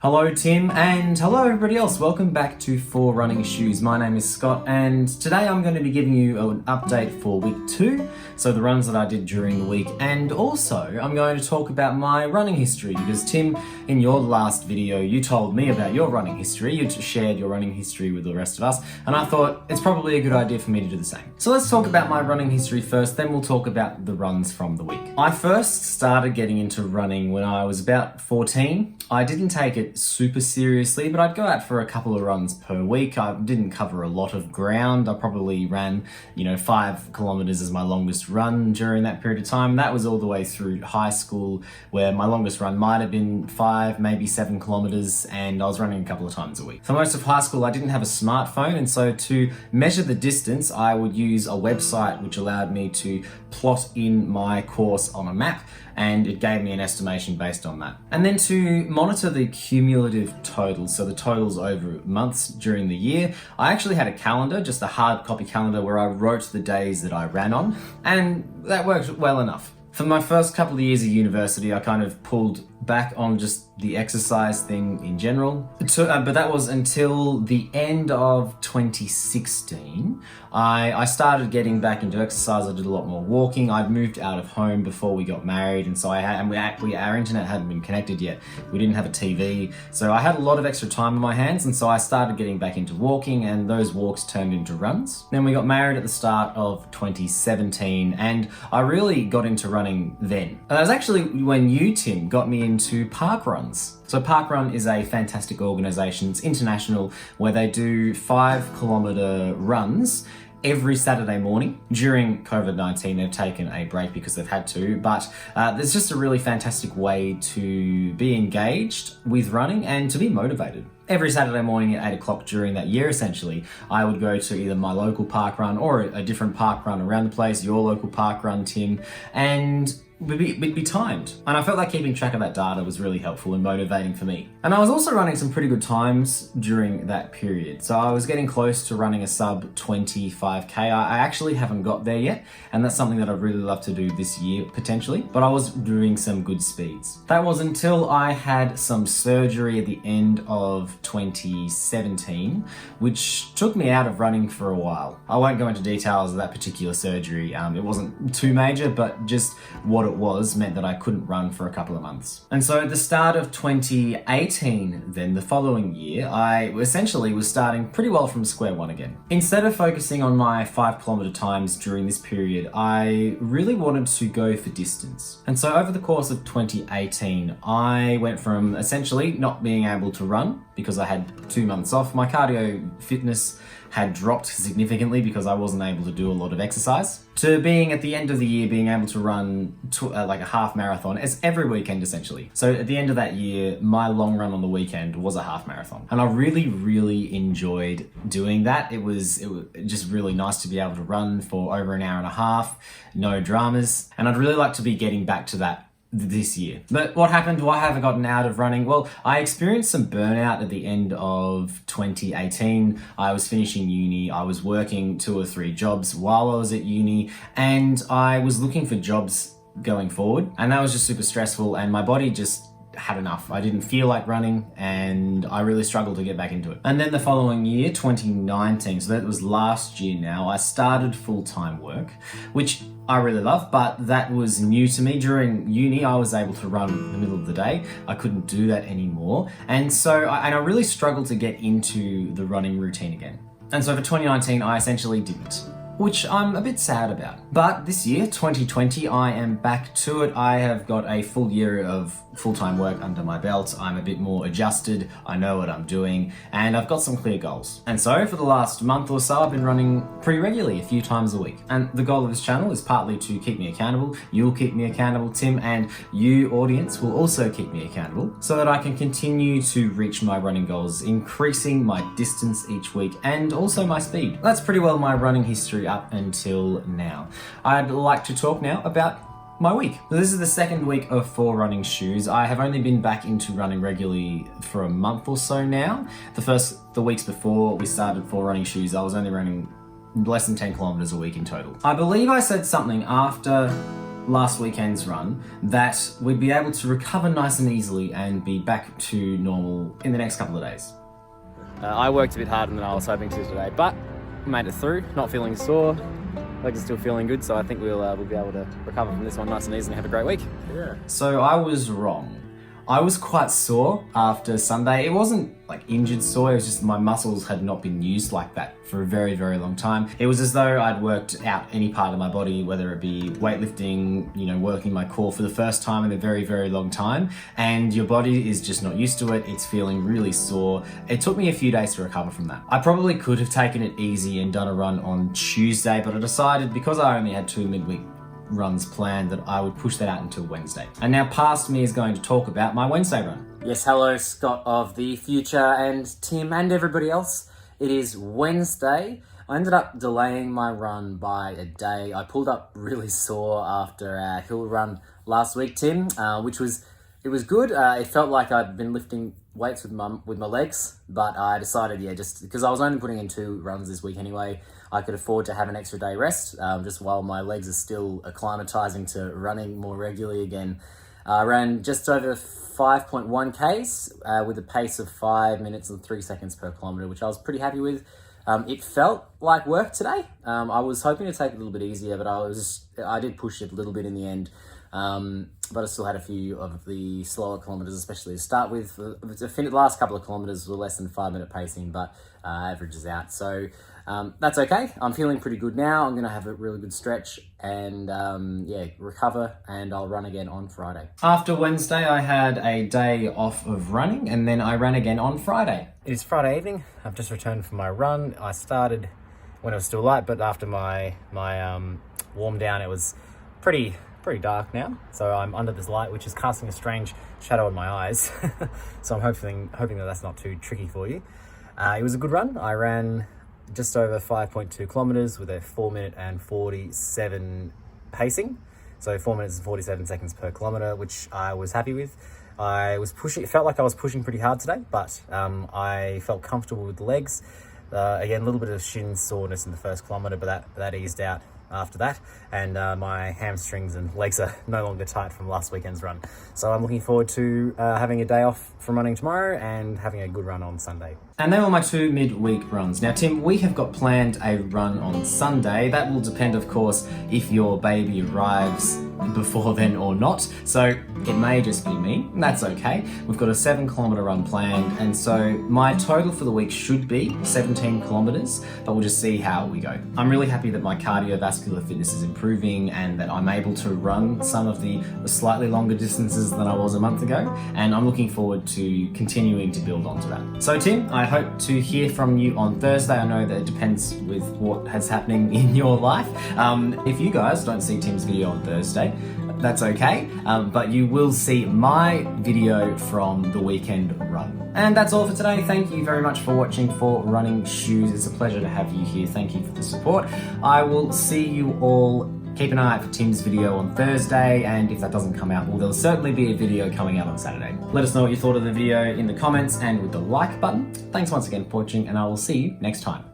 Hello Tim, and hello everybody else. Welcome back to 4 Running Shoes. My name is Scott, and today I'm going to be giving you an update for week 2, so the runs that I did during the week, and also I'm going to talk about my running history, because Tim, in your last video, you told me about your running history. You shared your running history with the rest of us, and I thought it's probably a good idea for me to do the same. So let's talk about my running history first, then we'll talk about the runs from the week. I first started getting into running when I was about 14. I didn't take it super seriously, but I'd go out for a couple of runs per week. I didn't cover a lot of ground. I probably ran, 5 kilometers as my longest run during that period of time. That was all the way through high school, where my longest run might have been 5, maybe 7 kilometers, and I was running a couple of times a week. For most of high school, I didn't have a smartphone, and so to measure the distance, I would use a website which allowed me to plot in my course on a map, and it gave me an estimation based on that. And then to monitor the cumulative totals, so the totals over months during the year, I actually had a calendar, just a hard copy calendar where I wrote the days that I ran on, and that worked well enough. For my first couple of years of university, I kind of pulled back on just the exercise thing in general. But that was until the end of 2016. I started getting back into exercise. I did a lot more walking. I'd moved out of home before we got married, and so our internet hadn't been connected yet. We didn't have a TV, so I had a lot of extra time on my hands, and so I started getting back into walking, and those walks turned into runs. Then we got married at the start of 2017, and I really got into running then. And that was actually when you, Tim, got me into Parkruns. So Parkrun is a fantastic organisation. It's international, where they do 5-kilometre runs every Saturday morning. During COVID-19, they've taken a break because they've had to, but there's just a really fantastic way to be engaged with running and to be motivated. Every Saturday morning at 8 o'clock during that year, essentially, I would go to either my local park run or a different park run around the place, your local park run, Tim, and we'd be timed. And I felt like keeping track of that data was really helpful and motivating for me. And I was also running some pretty good times during that period. So I was getting close to running a sub 25k. I actually haven't got there yet, and that's something that I'd really love to do this year, potentially. But I was doing some good speeds. That was until I had some surgery at the end of 2017, which took me out of running for a while. I won't go into details of that particular surgery. It wasn't too major, but just what it was meant that I couldn't run for a couple of months. And so at the start of 2018, then the following year, I essentially was starting pretty well from square one again. Instead of focusing on my 5-kilometre times during this period, I really wanted to go for distance. And so over the course of 2018, I went from essentially not being able to run because I had 2 months off. My cardio fitness had dropped significantly because I wasn't able to do a lot of exercise, to being at the end of the year being able to run like a half marathon as every weekend essentially. So at the end of that year, my long run on the weekend was a half marathon, and I really enjoyed doing that. It was just really nice to be able to run for over an hour and a half, no dramas, and I'd really like to be getting back to that this year. But what happened? Why have I gotten out of running? Well, I experienced some burnout at the end of 2018. I was finishing uni. I was working 2 or 3 jobs while I was at uni, and I was looking for jobs going forward, and that was just super stressful, and my body just had enough. I didn't feel like running, and I really struggled to get back into it. And then the following year, 2019, so that was last year now, I started full-time work, which I really love, but that was new to me. During uni, I was able to run in the middle of the day. I couldn't do that anymore. And so I really struggled to get into the running routine again. And so for 2019, I essentially didn't, which I'm a bit sad about. But this year, 2020, I am back to it. I have got a full year of full-time work under my belt. I'm a bit more adjusted. I know what I'm doing, and I've got some clear goals. And so for the last month or so, I've been running pretty regularly, a few times a week. And the goal of this channel is partly to keep me accountable. You'll keep me accountable, Tim, and you, audience, will also keep me accountable so that I can continue to reach my running goals, increasing my distance each week and also my speed. That's pretty well my running history up until now. I'd like to talk now about my week. So this is the second week of 4 Running Shoes. I have only been back into running regularly for a month or so now. The weeks before we started 4 Running Shoes, I was only running less than 10 kilometers a week in total. I believe I said something after last weekend's run, that we'd be able to recover nice and easily and be back to normal in the next couple of days. I worked a bit harder than I was hoping to today, but made it through, not feeling sore. Legs are still feeling good, so I think we'll be able to recover from this one nice and easy and have a great week. Yeah. So I was wrong. I was quite sore after Sunday. It wasn't like injured sore, it was just my muscles had not been used like that for a very, very long time. It was as though I'd worked out any part of my body, whether it be weightlifting, working my core for the first time in a very, very long time, and your body is just not used to it. It's feeling really sore. It took me a few days to recover from that. I probably could have taken it easy and done a run on Tuesday, but I decided because I only had 2 midweek runs planned that I would push that out until Wednesday. And now past me is going to talk about my Wednesday run. Yes, hello Scott of the future and Tim and everybody else. It is Wednesday. I ended up delaying my run by a day. I pulled up really sore after our hill run last week, Tim, which was good. It felt like I'd been lifting weights with my legs, but I decided, just because I was only putting in 2 runs this week anyway, I could afford to have an extra day rest, just while my legs are still acclimatizing to running more regularly again. I ran just over 5.1 Ks with a pace of 5 minutes and 3 seconds per kilometre, which I was pretty happy with. It felt like work today. I was hoping to take it a little bit easier, but I did push it a little bit in the end. But I still had a few of the slower kilometres, especially to start with. The last couple of kilometres were less than 5 minute pacing, but averages out. So that's okay. I'm feeling pretty good now. I'm going to have a really good stretch and recover, and I'll run again on Friday. After Wednesday, I had a day off of running, and then I ran again on Friday. It is Friday evening. I've just returned from my run. I started when it was still light, but after my warm down, it was pretty dark now. So I'm under this light, which is casting a strange shadow on my eyes. So I'm hoping that that's not too tricky for you. It was a good run. I ran just over 5.2 kilometers with a 4 minute and 47 pacing. So 4 minutes and 47 seconds per kilometer, which I was happy with. I was pushing, it felt like I was pushing pretty hard today, but I felt comfortable with the legs. Again, a little bit of shin soreness in the first kilometer, but that eased out after that, and my hamstrings and legs are no longer tight from last weekend's run. So I'm looking forward to having a day off from running tomorrow and having a good run on Sunday. And they were my 2 midweek runs. Now, Tim, we have got planned a run on Sunday. That will depend, of course, if your baby arrives before then or not. So it may just be me, and that's okay. We've got a 7-kilometre run planned, and so my total for the week should be 17 kilometres, but we'll just see how we go. I'm really happy that my cardiovascular fitness is improving and that I'm able to run some of the slightly longer distances than I was a month ago, and I'm looking forward to continuing to build onto that. So Tim, I hope to hear from you on Thursday. I know that it depends with what has happening in your life. If you guys don't see Tim's video on Thursday, that's okay, but you will see my video from the weekend run. And that's all for today. Thank you very much for watching For Running Shoes. It's a pleasure to have you here. Thank you for the support. I will see you all. Keep an eye out for Tim's video on Thursday, and if that doesn't come out, well, there'll certainly be a video coming out on Saturday. Let us know what you thought of the video in the comments and with the like button. Thanks once again for watching, and I will see you next time.